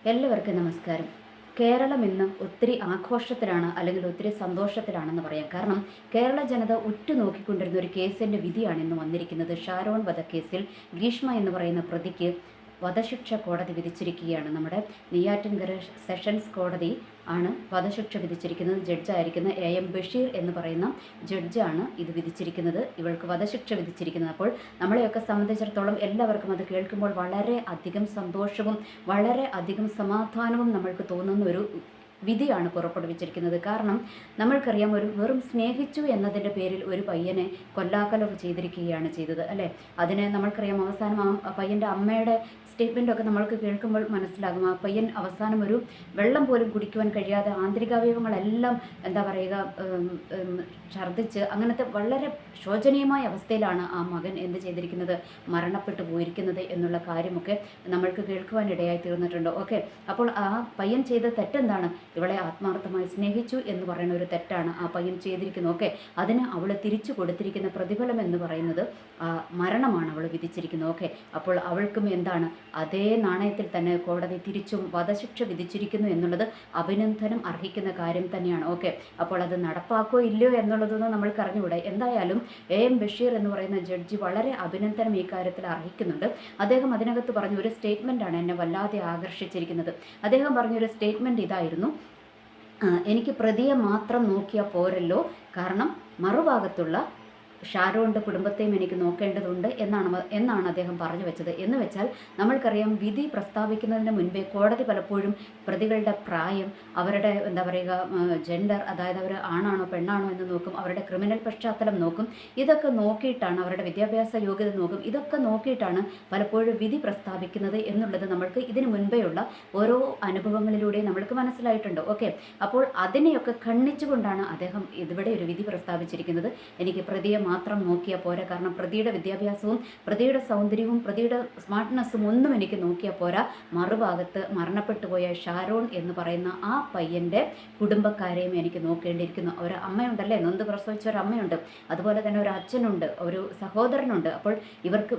എല്ലാവർക്കും നമസ്കാരം. കേരളം ഇന്ന് ഒത്തിരി ആഘോഷത്തിലാണ്, അല്ലെങ്കിൽ ഒത്തിരി സന്തോഷത്തിലാണെന്ന് പറയാം. കാരണം കേരള ജനത ഉറ്റുനോക്കിക്കൊണ്ടിരുന്ന ഒരു കേസിൻ്റെ വിധിയാണ് ഇന്ന് വന്നിരിക്കുന്നത്. ഷാരോൺ വധക്കേസിൽ ഗ്രീഷ്മ എന്ന് പറയുന്ന പ്രതിക്ക് വധശിക്ഷ കോടതി വിധിച്ചിരിക്കുകയാണ്. നമ്മുടെ നെയ്യാറ്റിൻകര സെഷൻസ് കോടതി ആണ് വധശിക്ഷ വിധിച്ചിരിക്കുന്നത്. ജഡ്ജായിരിക്കുന്ന AM ബഷീർ എന്ന് പറയുന്ന ജഡ്ജാണ് ഇത് വിധിച്ചിരിക്കുന്നത്. ഇവൾക്ക് വധശിക്ഷ വിധിച്ചിരിക്കുന്നത്. അപ്പോൾ നമ്മളെയൊക്കെ സംബന്ധിച്ചിടത്തോളം എല്ലാവർക്കും അത് കേൾക്കുമ്പോൾ വളരെ അധികം സന്തോഷവും വളരെ അധികം സമാധാനവും നമ്മൾക്ക് തോന്നുന്ന ഒരു വിധിയാണ് പുറപ്പെടുവിച്ചിരിക്കുന്നത്. കാരണം നമ്മൾക്കറിയാം, ഒരു വെറും സ്നേഹിച്ചു എന്നതിൻ്റെ പേരിൽ ഒരു പയ്യനെ കൊല്ലാക്കൊലവ് ചെയ്തിരിക്കുകയാണ് ചെയ്തത്, അല്ലേ? അതിന് നമ്മൾക്കറിയാം, അവസാനം ആ പയ്യൻ്റെ അമ്മയുടെ സ്റ്റേറ്റ്മെൻറ്റൊക്കെ നമ്മൾക്ക് കേൾക്കുമ്പോൾ മനസ്സിലാകും. ആ പയ്യൻ അവസാനം ഒരു വെള്ളം പോലും കുടിക്കുവാൻ കഴിയാതെ ആന്തരികാവയവങ്ങളെല്ലാം എന്താ പറയുക, ഛർദ്ദിച്ച് അങ്ങനത്തെ വളരെ ശോചനീയമായ അവസ്ഥയിലാണ് ആ മകൻ എന്ത് ചെയ്തിരിക്കുന്നത്, മരണപ്പെട്ടു പോയിരിക്കുന്നത് എന്നുള്ള കാര്യമൊക്കെ നമ്മൾക്ക് കേൾക്കുവാനിടയായി തീർന്നിട്ടുണ്ട്. ഓക്കെ, അപ്പോൾ ആ പയ്യൻ ചെയ്ത തെറ്റെന്താണ്? ഇവളെ ആത്മാർത്ഥമായി സ്നേഹിച്ചു എന്ന് പറയുന്ന ഒരു തെറ്റാണ് ആ പയ്യൻ ചെയ്തിരിക്കുന്നത്. ഓക്കെ, അതിന് അവൾ തിരിച്ചു കൊടുത്തിരിക്കുന്ന പ്രതിഫലം എന്ന് പറയുന്നത് മരണമാണ് അവൾ വിധിച്ചിരിക്കുന്നത്. ഓക്കെ, അപ്പോൾ അവൾക്കും എന്താണ്, അതേ നാണയത്തിൽ തന്നെ കോടതി തിരിച്ചും വധശിക്ഷ വിധിച്ചിരിക്കുന്നു എന്നുള്ളത് അഭിനന്ദനം അർഹിക്കുന്ന കാര്യം തന്നെയാണ്. ഓക്കെ, അപ്പോൾ അത് നടപ്പാക്കോ ഇല്ലയോ എന്നുള്ളതൊന്നും നമ്മൾക്ക് അറിഞ്ഞുകൂടെ. എന്തായാലും AM ബഷീർ എന്ന് പറയുന്ന ജഡ്ജി വളരെ അഭിനന്ദനം ഈ കാര്യത്തിൽ അർഹിക്കുന്നുണ്ട്. അദ്ദേഹം അതിനകത്ത് പറഞ്ഞ ഒരു സ്റ്റേറ്റ്മെൻറ്റാണ് എന്നെ വല്ലാതെ ആകർഷിച്ചിരിക്കുന്നത്. അദ്ദേഹം പറഞ്ഞൊരു സ്റ്റേറ്റ്മെൻറ്റ് ഇതായിരുന്നു: എനിക്ക് പ്രതിയെ മാത്രം നോക്കിയാൽ പോരല്ലോ, കാരണം മറുഭാഗത്തുള്ള ഷാരോണിൻ്റെ കുടുംബത്തെയും എനിക്ക് നോക്കേണ്ടതുണ്ട് എന്നാണ് അദ്ദേഹം പറഞ്ഞു വെച്ചത്. എന്ന് വെച്ചാൽ നമ്മൾക്കറിയാം, വിധി പ്രസ്താവിക്കുന്നതിന് മുൻപേ കോടതി പലപ്പോഴും പ്രതികളുടെ പ്രായം, അവരുടെ എന്താ പറയുക, ജെൻഡർ, അതായത് അവർ ആണാണോ പെണ്ണാണോ എന്ന് നോക്കും, അവരുടെ ക്രിമിനൽ പശ്ചാത്തലം നോക്കും. ഇതൊക്കെ നോക്കിയിട്ടാണ്, അവരുടെ വിദ്യാഭ്യാസ യോഗ്യത നോക്കും. ഇതൊക്കെ നോക്കിയിട്ടാണ് പലപ്പോഴും വിധി പ്രസ്താവിക്കുന്നത് എന്നുള്ളത് നമ്മൾക്ക് ഇതിനു മുൻപേയുള്ള ഓരോ അനുഭവങ്ങളിലൂടെയും നമ്മൾക്ക് മനസ്സിലായിട്ടുണ്ട്. ഓക്കെ, അപ്പോൾ അതിനെയൊക്കെ ഖണ്ഡിച്ചുകൊണ്ടാണ് അദ്ദേഹം ഇവിടെ ഒരു വിധി പ്രസ്താവിച്ചിരിക്കുന്നത്. എനിക്ക് പ്രതിയെ മാത്രം നോക്കിയാൽ പോരാ, കാരണം പ്രതിയുടെ വിദ്യാഭ്യാസവും പ്രതിയുടെ സൗന്ദര്യവും പ്രതിയുടെ സ്മാർട്ട്നെസ്സും ഒന്നും എനിക്ക് നോക്കിയാൽ പോരാ, മറുഭാഗത്ത് മരണപ്പെട്ടു പോയ ഷാരോൺ എന്ന് പറയുന്ന ആ പയ്യൻ്റെ കുടുംബക്കാരെയും എനിക്ക് നോക്കേണ്ടിയിരിക്കുന്നു. ഒരു അമ്മയുണ്ടല്ലേ, നൊന്ത് പ്രസവിച്ച ഒരു അമ്മയുണ്ട്, അതുപോലെ തന്നെ ഒരു അച്ഛനുണ്ട്, ഒരു സഹോദരനുണ്ട്. അപ്പോൾ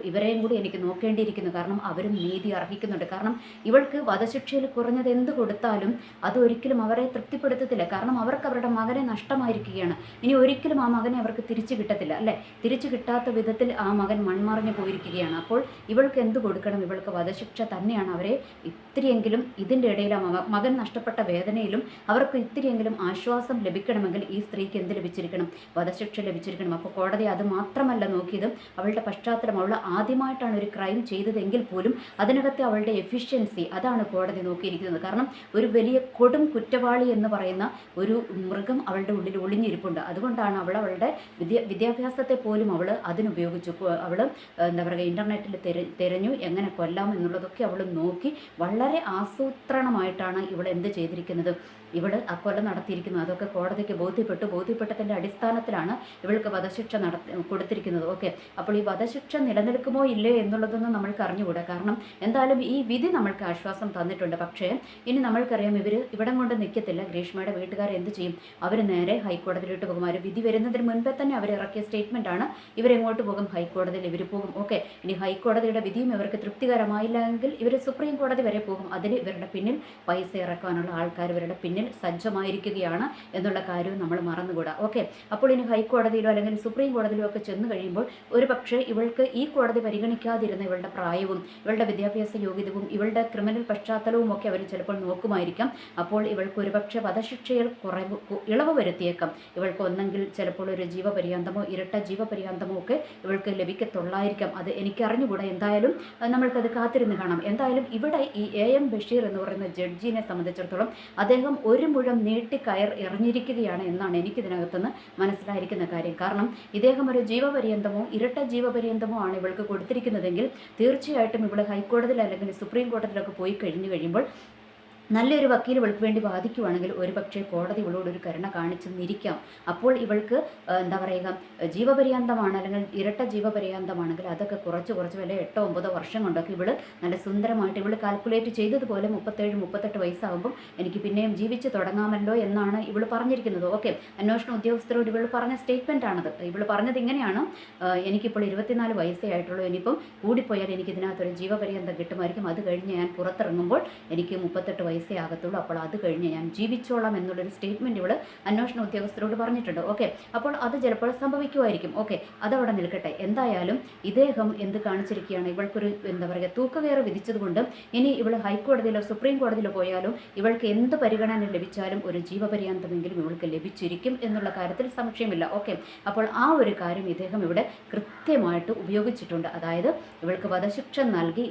ഇവരെയും കൂടി എനിക്ക് നോക്കേണ്ടിയിരിക്കുന്നു. കാരണം അവരും നീതി അർഹിക്കുന്നുണ്ട്. കാരണം ഇവൾക്ക് വധശിക്ഷയിൽ കുറഞ്ഞത് എന്ത് കൊടുത്താലും അതൊരിക്കലും അവരെ തൃപ്തിപ്പെടുത്തത്തില്ല. കാരണം അവർക്ക് അവരുടെ മകനെ നഷ്ടമായിരിക്കുകയാണ്. ഇനി ഒരിക്കലും ആ മകനെ അവർക്ക് തിരിച്ചു കിട്ടത്തില്ല, അല്ലേ? തിരിച്ചു കിട്ടാത്ത വിധത്തിൽ ആ മകൻ മൺമറഞ്ഞു പോയിരിക്കുകയാണ്. അപ്പോൾ ഇവൾക്ക് എന്ത് കൊടുക്കണം? ഇവൾക്ക് വധശിക്ഷ തന്നെയാണ്. അവരെ ഇത്തിരിയെങ്കിലും ഇതിൻ്റെ ഇടയിൽ മകൻ നഷ്ടപ്പെട്ട വേദനയിലും അവർക്ക് ഇത്തിരിയെങ്കിലും ആശ്വാസം ലഭിക്കണമെങ്കിൽ ഈ സ്ത്രീക്ക് എന്ത് ലഭിച്ചിരിക്കണം? വധശിക്ഷ ലഭിച്ചിരിക്കണം. അപ്പോൾ കോടതി അത് മാത്രമല്ല നോക്കിയത്, അവളുടെ പശ്ചാത്തലം. അവൾ ആദ്യമായിട്ടാണ് ഒരു ക്രൈം ചെയ്തതെങ്കിൽ പോലും അതിനകത്തെ അവളുടെ എഫിഷ്യൻസി, അതാണ് കോടതി നോക്കിയിരിക്കുന്നത്. കാരണം ഒരു വലിയ കൊടും കുറ്റവാളി എന്ന് പറയുന്ന ഒരു മൃഗം അവളുടെ ഉള്ളിൽ ഒളിഞ്ഞിരിപ്പുണ്ട്. അതുകൊണ്ടാണ് അവളുടെ വിദ്യാഭ്യാസത്തെ പോലും അവൾ അതിനുപയോഗിച്ചു. അവൾ എന്താ പറയുക, ഇൻ്റർനെറ്റിൽ തിരഞ്ഞു എങ്ങനെ കൊല്ലാം എന്നുള്ളതൊക്കെ അവൾ നോക്കി വളരെ ആസൂത്രണമായിട്ടാണ് ഇവൾ എന്ത് ചെയ്തിരിക്കുന്നത്, ഇവൾ ആ കൊല നടത്തിയിരിക്കുന്നത്. അതൊക്കെ കോടതിക്ക് ബോധ്യപ്പെട്ടതിൻ്റെ അടിസ്ഥാനത്തിലാണ് ഇവൾക്ക് വധശിക്ഷ കൊടുത്തിരിക്കുന്നത്. ഓക്കെ, അപ്പോൾ ഈ വധശിക്ഷ നിലനിൽക്കുമോ ഇല്ലയോ എന്നുള്ളതൊന്നും നമ്മൾക്ക് അറിഞ്ഞുകൂടാ. കാരണം എന്തായാലും ഈ വിധി നമ്മൾക്ക് ആശ്വാസം തന്നിട്ടുണ്ട്. പക്ഷേ ഇനി നമ്മൾക്കറിയാം, ഇവിടം കൊണ്ട് നിൽക്കത്തില്ല. ഗ്രീഷ്മയുടെ വീട്ടുകാർ എന്ത് ചെയ്യും? അവർ നേരെ ഹൈക്കോടതിയിലോട്ട് പോകും. അവർ വിധി വരുന്നതിന് മുൻപേ തന്നെ അവർ ഇറക്കിയ സ്റ്റേറ്റ്മെൻറ്റാണ്. ഇവരെങ്ങോട്ട് പോകും? ഹൈക്കോടതിയിൽ ഇവർ പോകും. ഓക്കെ, ഇനി ഹൈക്കോടതിയുടെ വിധിയും ഇവർക്ക് തൃപ്തികരമായില്ലെങ്കിൽ ഇവർ സുപ്രീം കോടതി വരെ പോകും. അതിന് ഇവരുടെ പിന്നിൽ പൈസ ഇറക്കാനുള്ള ആൾക്കാർ ഇവരുടെ പിന്നിൽ സജ്ജമായിരിക്കുകയാണ് എന്നുള്ള കാര്യവും നമ്മൾ മറന്നുകൂടാ. ഓക്കെ, അപ്പോൾ ഇനി ഹൈക്കോടതിയിലോ അല്ലെങ്കിൽ സുപ്രീം കോടതിയിലോ ഒക്കെ ചെന്ന് കഴിയുമ്പോൾ ഒരു പക്ഷേ ഇവൾക്ക് ഈ കോടതി പരിഗണിക്കാതിരുന്ന ഇവളുടെ പ്രായവും ഇവളുടെ വിദ്യാഭ്യാസ യോഗ്യതയും ഇവളുടെ ക്രിമിനൽ പശ്ചാത്തലവും ഒക്കെ അവർ ചിലപ്പോൾ നോക്കുമായിരിക്കാം. അപ്പോൾ ഇവൾക്ക് ഒരുപക്ഷെ വധശിക്ഷയിൽ ഇളവ് വരുത്തിയേക്കാം. ഇവൾക്ക് ഒന്നെങ്കിൽ ചിലപ്പോൾ ഒരു ജീവപര്യന്തമോ ഇരട്ട ജീവപര്യന്തമോ ഒക്കെ ഇവൾക്ക് ലഭിക്കത്തുള്ളായിരിക്കാം. അത് എനിക്കറിഞ്ഞുകൂടാ. എന്തായാലും നമ്മൾക്കത് കാത്തിരുന്ന് കാണാം. എന്തായാലും ഇവിടെ ഈ AM ബഷീർ എന്ന് പറയുന്ന ജഡ്ജിനെ സംബന്ധിച്ചിടത്തോളം അദ്ദേഹം ഒരു മുഴം നീട്ടിക്കയർ എറിഞ്ഞിരിക്കുകയാണ് എന്നാണ് എനിക്കിതിനകത്തുനിന്ന് മനസ്സിലായിരിക്കുന്ന കാര്യം. കാരണം ഇദ്ദേഹം ഒരു ജീവപര്യന്തമോ ഇരട്ട ജീവപര്യന്തമോ ആണ് ഇവൾക്ക് കൊടുത്തിരിക്കുന്നതെങ്കിൽ തീർച്ചയായിട്ടും ഇവൾ ഹൈക്കോടതിയിൽ അല്ലെങ്കിൽ സുപ്രീം കോടതിയിലൊക്കെ പോയി കഴിയുമ്പോൾ നല്ലൊരു വക്കീൽ ഇവൾക്ക് വേണ്ടി വാദിക്കുവാണെങ്കിൽ ഒരു പക്ഷേ കോടതി ഇവളോട് ഒരു കരുണ കാണിച്ചെന്നിരിക്കാം. അപ്പോൾ ഇവൾക്ക് എന്താ പറയുക, ജീവപര്യന്തമാണ് അല്ലെങ്കിൽ ഇരട്ട ജീവപര്യന്തമാണെങ്കിൽ അതൊക്കെ കുറച്ച് കുറച്ച് വല്ല 8 9 വർഷം കൊണ്ടൊക്കെ ഇവള് നല്ല സുന്ദരമായിട്ട് ഇവള് കാൽക്കുലേറ്റ് ചെയ്തതുപോലെ 37 38 വയസ്സാകുമ്പം എനിക്ക് പിന്നെയും ജീവിച്ച് തുടങ്ങാമല്ലോ എന്നാണ് ഇവള് പറഞ്ഞിരിക്കുന്നത്. ഓക്കെ, അന്വേഷണ ഉദ്യോഗസ്ഥരോട് ഇവള് പറഞ്ഞ സ്റ്റേറ്റ്മെൻ്റ് ആണത്. ഇവള് പറഞ്ഞത് ഇങ്ങനെയാണ്, എനിക്കിപ്പോൾ 24 വയസ്സേ ആയിട്ടുള്ളൂ, ഇനിയിപ്പം കൂടിപ്പോയാൽ എനിക്ക് ഇതിനകത്തൊരു ജീവപര്യന്തം കിട്ടുമായിരിക്കും, അത് കഴിഞ്ഞ് ഞാൻ പുറത്തിറങ്ങുമ്പോൾ എനിക്ക് 38 വയസ്സേ ആകത്തുള്ളൂ, അപ്പോൾ അത് കഴിഞ്ഞ് ഞാൻ ജീവിച്ചോളാം എന്നുള്ളൊരു സ്റ്റേറ്റ്മെൻറ്റ് ഇവൾ അന്വേഷണ ഉദ്യോഗസ്ഥരോട് പറഞ്ഞിട്ടുണ്ട്. ഓക്കെ, അപ്പോൾ അത് ചിലപ്പോൾ സംഭവിക്കുമായിരിക്കും. ഓക്കെ, അതവിടെ നിൽക്കട്ടെ. എന്തായാലും ഇദ്ദേഹം എന്ത് കാണിച്ചിരിക്കുകയാണ്, ഇവൾക്കൊരു എന്താ പറയുക തൂക്കുകയറ് വിധിച്ചതുകൊണ്ട് ഇനി ഇവൾ ഹൈക്കോടതിയിലോ സുപ്രീം കോടതിയിലോ പോയാലും ഇവൾക്ക് എന്ത് പരിഗണന ലഭിച്ചാലും ഒരു ജീവപര്യന്തമെങ്കിലും ഇവൾക്ക് ലഭിച്ചിരിക്കും എന്നുള്ള കാര്യത്തിൽ സംശയമില്ല. ഓക്കെ, അപ്പോൾ ആ ഒരു കാര്യം ഇദ്ദേഹം ഇവിടെ കൃത്യമായിട്ട് ഉപയോഗിച്ചിട്ടുണ്ട്. അതായത് ഇവൾക്ക് വധശിക്ഷ നൽകി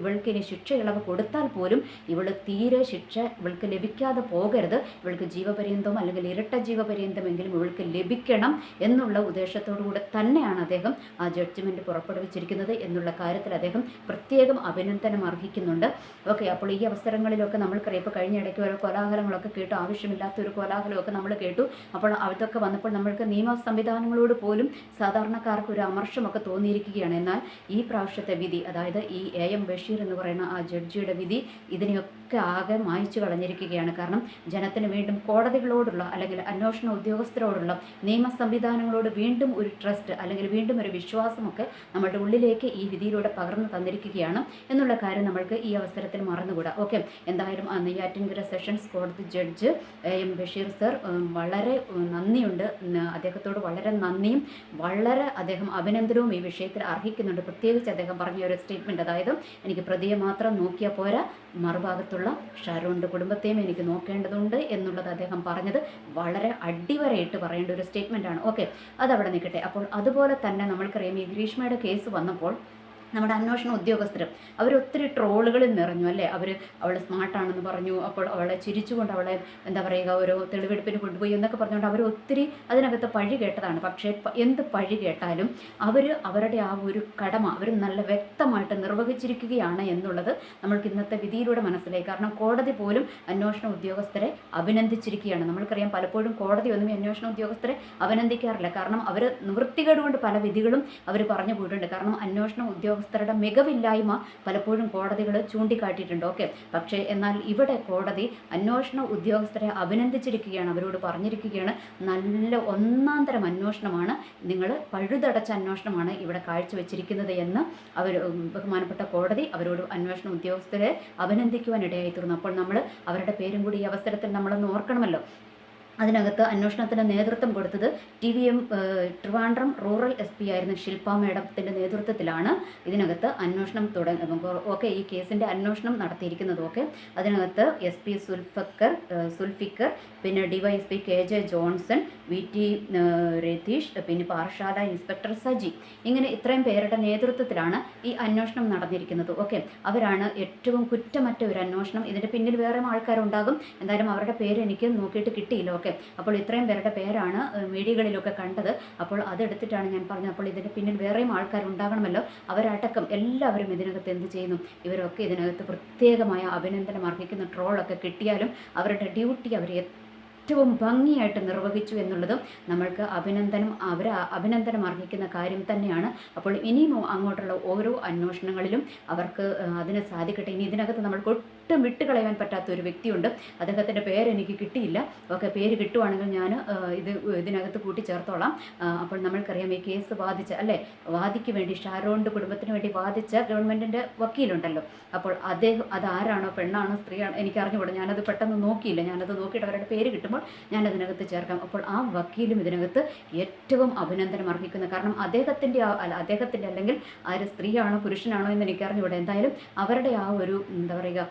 ഇവൾക്കിനി ശിക്ഷ ഇളവ് കൊടുത്താൽ പോലും ഇവൾ തീരെ ശിക്ഷ ഇവൾക്ക് ലഭിക്കാതെ പോകരുത്, ഇവൾക്ക് ജീവപര്യന്തം അല്ലെങ്കിൽ ഇരട്ട ജീവപര്യന്തമെങ്കിലും ഇവൾക്ക് ലഭിക്കണം എന്നുള്ള ഉദ്ദേശത്തോടു കൂടെ തന്നെയാണ് അദ്ദേഹം ആ ജഡ്ജ്മെൻറ്റ് പുറപ്പെടുവിച്ചിരിക്കുന്നത് എന്നുള്ള കാര്യത്തിൽ അദ്ദേഹം പ്രത്യേകം അഭിനന്ദനം അർഹിക്കുന്നുണ്ട്. ഓക്കെ, അപ്പോൾ ഈ അവസരങ്ങളിലൊക്കെ നമ്മൾക്കറിയാം, ഇപ്പോൾ കഴിഞ്ഞ ഇടയ്ക്ക് ഓരോ കോലാഹലങ്ങളൊക്കെ കേട്ടു, ആവശ്യമില്ലാത്തൊരു കോലാഹലമൊക്കെ നമ്മൾ കേട്ടു. അപ്പോൾ അതൊക്കെ വന്നപ്പോൾ നമ്മൾക്ക് നിയമ സംവിധാനങ്ങളോട് പോലും സാധാരണക്കാർക്ക് ഒരു അമർഷമൊക്കെ തോന്നിയിരിക്കുകയാണ്. എന്നാൽ ഈ പ്രാവശ്യത്തെ വിധി, അതായത് ഈ AM ബഷീർ എന്ന് പറയുന്ന ആ ജഡ്ജിയുടെ വിധി ഇതിനെയൊക്കെ ആകെ മായ്ച്ചു കളഞ്ഞിരിക്കുകയാണ്. കാരണം ജനത്തിന് വീണ്ടും കോടതികളോടുള്ള അല്ലെങ്കിൽ അന്വേഷണ ഉദ്യോഗസ്ഥരോടുള്ള നിയമ സംവിധാനങ്ങളോട് വീണ്ടും ഒരു ട്രസ്റ്റ് അല്ലെങ്കിൽ വീണ്ടും ഒരു വിശ്വാസമൊക്കെ നമ്മുടെ ഉള്ളിലേക്ക് ഈ വിധിയിലൂടെ പകർന്നു തന്നിരിക്കുകയാണ് എന്നുള്ള കാര്യം നമ്മൾക്ക് ഈ അവസരത്തിൽ മറന്നുകൂടാ. ഓക്കെ, എന്തായാലും ആ നെയ്യാറ്റിൻകര സെഷൻസ് കോടതി ജഡ്ജ് AM ബഷീർ സർ വളരെ നന്ദിയുണ്ട്, അദ്ദേഹത്തോട് വളരെ നന്ദിയും വളരെ അദ്ദേഹം അഭിനന്ദനവും ഈ വിഷയത്തിൽ അർഹിക്കുന്നുണ്ട്. പ്രത്യേകിച്ച് അദ്ദേഹം പറഞ്ഞ ഒരു സ്റ്റേറ്റ്മെൻറ്റ്, അതായത് എനിക്ക് പ്രതിയെ മാത്രം നോക്കിയാൽ പോരാ, മറുഭാഗത്തുള്ള ഷാരോണിൻ്റെ കുടുംബത്തെയും എനിക്ക് നോക്കേണ്ടതുണ്ട് എന്നുള്ളത് അദ്ദേഹം പറഞ്ഞത് വളരെ അടിവരയിട്ട് പറയേണ്ട ഒരു സ്റ്റേറ്റ്മെൻറ്റാണ്. ഓക്കെ, അതവിടെ നിൽക്കട്ടെ. അപ്പോൾ അതുപോലെ തന്നെ നമ്മൾക്കറിയാം, ഈ ഗ്രീഷ്മയുടെ കേസ് വന്നപ്പോൾ നമ്മുടെ അന്വേഷണ ഉദ്യോഗസ്ഥരും അവരൊത്തിരി ട്രോളുകളിൽ നിറഞ്ഞു അല്ലേ. അവൾ സ്മാർട്ടാണെന്ന് പറഞ്ഞു, അപ്പോൾ അവളെ ചിരിച്ചുകൊണ്ട് അവളെ എന്താ പറയുക ഒരു തെളിവെടുപ്പിന് കൊണ്ടുപോയി എന്നൊക്കെ പറഞ്ഞുകൊണ്ട് അവർ ഒത്തിരി അതിനകത്ത് പഴി കേട്ടതാണ്. പക്ഷേ എന്ത് പഴി കേട്ടാലും അവരുടെ ആ ഒരു കടമ അവർ നല്ല വ്യക്തമായിട്ട് നിർവഹിച്ചിരിക്കുകയാണ് എന്നുള്ളത് നമ്മൾക്ക് ഇന്നത്തെ വിധിയിലൂടെ മനസ്സിലായി. കാരണം കോടതി പോലും അന്വേഷണ ഉദ്യോഗസ്ഥരെ അഭിനന്ദിച്ചിരിക്കുകയാണ്. നമ്മൾക്കറിയാം, പലപ്പോഴും കോടതി ഒന്നും അന്വേഷണ ഉദ്യോഗസ്ഥരെ അഭിനന്ദിക്കാറില്ല. കാരണം അവർ നിവൃത്തികേട് കൊണ്ട് പല വിധികളും അവർ പറഞ്ഞു പോയിട്ടുണ്ട്. കാരണം അന്വേഷണ ഉദ്യോഗസ്ഥരുടെ മികവില്ലായ്മ പലപ്പോഴും കോടതികൾ ചൂണ്ടിക്കാട്ടിയിട്ടുണ്ട്. ഓക്കെ, പക്ഷേ എന്നാൽ ഇവിടെ കോടതി അന്വേഷണ ഉദ്യോഗസ്ഥരെ അഭിനന്ദിച്ചിരിക്കുകയാണ്, അവരോട് പറഞ്ഞിരിക്കുകയാണ് നല്ല ഒന്നാം തരം അന്വേഷണമാണ്, നിങ്ങൾ പഴുതടച്ച അന്വേഷണമാണ് ഇവിടെ കാഴ്ചവെച്ചിരിക്കുന്നത് എന്ന് ബഹുമാനപ്പെട്ട കോടതി അവരോട് അന്വേഷണ ഉദ്യോഗസ്ഥരെ അഭിനന്ദിക്കുവാനിടയായി തീർന്നു. അപ്പോൾ നമ്മൾ അവരുടെ പേരും കൂടി ഈ അവസരത്തിൽ നമ്മളൊന്ന് ഓർക്കണമല്ലോ. അതിനകത്ത് അന്വേഷണത്തിന് നേതൃത്വം കൊടുത്തത് ട്രിവാൻഡ്രം റൂറൽ SP ആയിരുന്ന ശില്പ മേഡത്തിൻ്റെ നേതൃത്വത്തിലാണ് ഇതിനകത്ത് അന്വേഷണം ഓക്കെ ഈ കേസിൻ്റെ അന്വേഷണം നടത്തിയിരിക്കുന്നത്. ഓക്കെ, അതിനകത്ത് SP സുൽഫിക്കർ, പിന്നെ DYSP KJ Johnson, VT Ratheesh, പിന്നെ പാറശാല ഇൻസ്പെക്ടർ സജി, ഇങ്ങനെ ഇത്രയും പേരുടെ നേതൃത്വത്തിലാണ് ഈ അന്വേഷണം നടന്നിരിക്കുന്നത്. ഓക്കെ, അവരാണ് ഏറ്റവും കുറ്റമറ്റ ഒരു അന്വേഷണം. ഇതിൻ്റെ പിന്നിൽ വേറെ ആൾക്കാരുണ്ടാകും, എന്തായാലും അവരുടെ പേര് എനിക്ക് നോക്കിയിട്ട് കിട്ടിയില്ല. ഓക്കെ, അപ്പോൾ ഇത്രയും പേരുടെ പേരാണ് മീഡിയകളിലൊക്കെ കണ്ടത്. അപ്പോൾ അതെടുത്തിട്ടാണ് ഞാൻ പറഞ്ഞത്, അപ്പോൾ ഇതിന് പിന്നിൽ വേറെയും ആൾക്കാരുണ്ടാകണമല്ലോ, അവരടക്കം എല്ലാവരും ഇതിനകത്ത് എന്ത് ചെയ്യുന്നു, ഇവരൊക്കെ ഇതിനകത്ത് പ്രത്യേകമായ അഭിനന്ദനം അർഹിക്കുന്ന ട്രോളൊക്കെ കിട്ടിയാലും അവരുടെ ഡ്യൂട്ടി അവർ ഏറ്റവും ഭംഗിയായിട്ട് നിർവഹിച്ചു എന്നുള്ളതും നമ്മൾക്ക് അഭിനന്ദനം അർഹിക്കുന്ന കാര്യം തന്നെയാണ്. അപ്പോൾ ഇനിയും അങ്ങോട്ടുള്ള ഓരോ അന്വേഷണങ്ങളിലും അവർക്ക് അതിന് സാധിക്കട്ടെ. ഇനി ഇതിനകത്ത് നമ്മൾക്ക് ഒട്ടും വിട്ടുകളയാൻ പറ്റാത്ത ഒരു വ്യക്തിയുണ്ട്, അദ്ദേഹത്തിൻ്റെ പേര് എനിക്ക് കിട്ടിയില്ല. ഓക്കെ, പേര് കിട്ടുവാണെങ്കിൽ ഞാൻ ഇതിനകത്ത് കൂട്ടിച്ചേർത്തോളാം. അപ്പോൾ നമ്മൾക്കറിയാം, ഈ കേസ് വാദിക്ക് വേണ്ടി ഷാരോണിൻ്റെ കുടുംബത്തിന് വേണ്ടി വാദിച്ച ഗവൺമെൻറ്റിൻ്റെ വക്കീലുണ്ടല്ലോ, അപ്പോൾ അതാരാണോ, പെണ്ണാണോ, സ്ത്രീയാണോ എനിക്കറിഞ്ഞുകൂടാ, ഞാനത് പെട്ടെന്ന് നോക്കിയില്ല. ഞാനത് നോക്കിയിട്ട് അവരുടെ പേര് കിട്ടുമ്പോൾ ഞാനതിനകത്ത് ചേർക്കാം. അപ്പോൾ ആ വക്കീലും ഇതിനകത്ത് ഏറ്റവും അഭിനന്ദനം അർഹിക്കുന്നു. കാരണം അദ്ദേഹത്തിൻ്റെ അല്ലെങ്കിൽ ആര് സ്ത്രീയാണോ പുരുഷനാണോ എന്ന് എനിക്കറിഞ്ഞുകൂടാ, എന്തായാലും അവരുടെ ആ ഒരു എന്താ പറയുക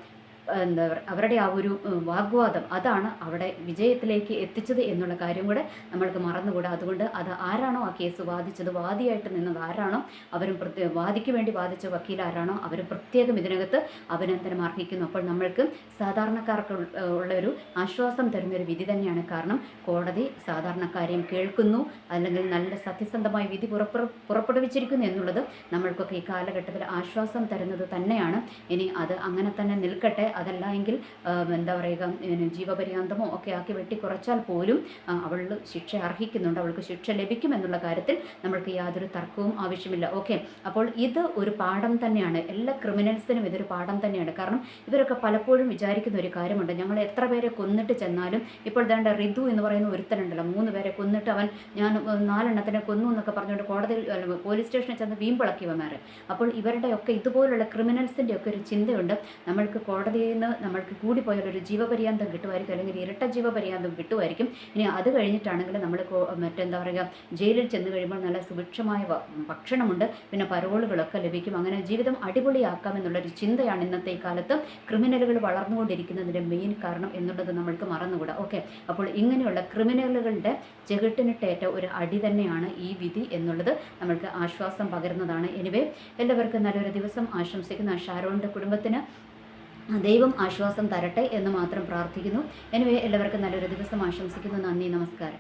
അവരുടെ ആ ഒരു വാഗ്വാദം അതാണ് അവിടെ വിജയത്തിലേക്ക് എത്തിച്ചത് എന്നുള്ള കാര്യം കൂടെ നമ്മൾക്ക് മറന്നുകൂടാ. അതുകൊണ്ട് അത് ആരാണോ ആ കേസ് വാദിച്ചത്, വാദിയായിട്ട് നിന്നത് ആരാണോ, അവരും വാദിക്ക് വേണ്ടി വാദിച്ച വക്കീൽ ആരാണോ, അവരും പ്രത്യേകം ഇതിനകത്ത് അഭിനന്ദനം അർഹിക്കുന്നു. അപ്പോൾ നമ്മൾക്ക് സാധാരണക്കാർക്ക് ഉള്ളൊരു ആശ്വാസം തരുന്നൊരു വിധി തന്നെയാണ്. കാരണം കോടതി സാധാരണക്കാരെയും കേൾക്കുന്നു, അല്ലെങ്കിൽ നല്ല സത്യസന്ധമായ വിധി പുറപ്പെടുവിച്ചിരിക്കുന്നു എന്നുള്ളത് നമ്മൾക്കൊക്കെ ഈ കാലഘട്ടത്തിൽ ആശ്വാസം തരുന്നത് തന്നെയാണ്. ഇനി അത് അങ്ങനെ തന്നെ നിൽക്കട്ടെ. അതല്ല എങ്കിൽ എന്താ പറയുക, ജീവപര്യന്തമോ ഒക്കെ ആക്കി വെട്ടിക്കുറച്ചാൽ പോലും അവൾ ശിക്ഷ അർഹിക്കുന്നുണ്ട്, അവൾക്ക് ശിക്ഷ ലഭിക്കുമെന്നുള്ള കാര്യത്തിൽ നമ്മൾക്ക് യാതൊരു തർക്കവും ആവശ്യമില്ല. ഓക്കെ, അപ്പോൾ ഇത് ഒരു പാഠം തന്നെയാണ്, എല്ലാ ക്രിമിനൽസിനും ഇതൊരു പാഠം തന്നെയാണ്. കാരണം ഇവരൊക്കെ പലപ്പോഴും വിചാരിക്കുന്ന ഒരു കാര്യമുണ്ട്, ഞങ്ങൾ എത്ര പേരെ കൊന്നിട്ട് ചെന്നാലും, ഇപ്പോൾ വേണ്ട റിതു എന്ന് പറയുന്ന ഒരുത്തനുണ്ടല്ലോ, 3 പേരെ കൊന്നിട്ട് അവൻ ഞാൻ 4 എണ്ണത്തിനെ കൊന്നു എന്നൊക്കെ പറഞ്ഞുകൊണ്ട് കോടതിയിൽ പോലീസ് സ്റ്റേഷനിൽ ചെന്ന് വീമ്പിളക്കിയവന്മാർ. അപ്പോൾ ഇവരുടെയൊക്കെ ഇതുപോലുള്ള ക്രിമിനൽസിൻ്റെ ഒക്കെ ഒരു ചിന്തയുണ്ട്, നമ്മൾക്ക് കോടതിയിൽ നിന്ന് നമ്മൾക്ക് കൂടിപ്പോയാൽ ഒരു ജീവപര്യന്തം കിട്ടുമായിരിക്കും, അല്ലെങ്കിൽ ഇരട്ട ജീവപര്യന്തം കിട്ടുമായിരിക്കും. ഇനി അത് കഴിഞ്ഞിട്ടാണെങ്കിൽ നമ്മൾ മറ്റെന്താ പറയുക, ജയിലിൽ ചെന്ന് കഴിയുമ്പോൾ നല്ല സുഭിക്ഷമായ ഭക്ഷണമുണ്ട്, പിന്നെ പരോളുകളൊക്കെ ലഭിക്കും, അങ്ങനെ ജീവിതം അടിപൊളിയാക്കാം എന്നുള്ളൊരു ചിന്തയാണ് ഇന്നത്തെ കാലത്ത് ക്രിമിനലുകൾ വളർന്നുകൊണ്ടിരിക്കുന്നതിൻ്റെ മെയിൻ കാരണം എന്നുള്ളത് നമ്മൾക്ക് മറന്നുകൂടാ. ഓക്കെ, അപ്പോൾ ഇങ്ങനെയുള്ള ക്രിമിനലുകളുടെ ചെകിട്ടിനിട്ടേറ്റ ഒരു അടി തന്നെയാണ് ഈ വിധി എന്നുള്ളത് നമ്മൾക്ക് ആശ്വാസം പകരുന്നതാണ്. എനിവേ, എല്ലാവർക്കും നല്ലൊരു ദിവസം ആശംസിക്കുന്ന ഷാരോണിൻ്റെ കുടുംബത്തിന് ദൈവം ആശ്വാസം തരട്ടെ എന്ന് മാത്രം പ്രാർത്ഥിക്കുന്നു. എനിവേ, എല്ലാവർക്കും നല്ലൊരു ദിവസം ആശംസിക്കുന്നു. നന്ദി, നമസ്കാരം.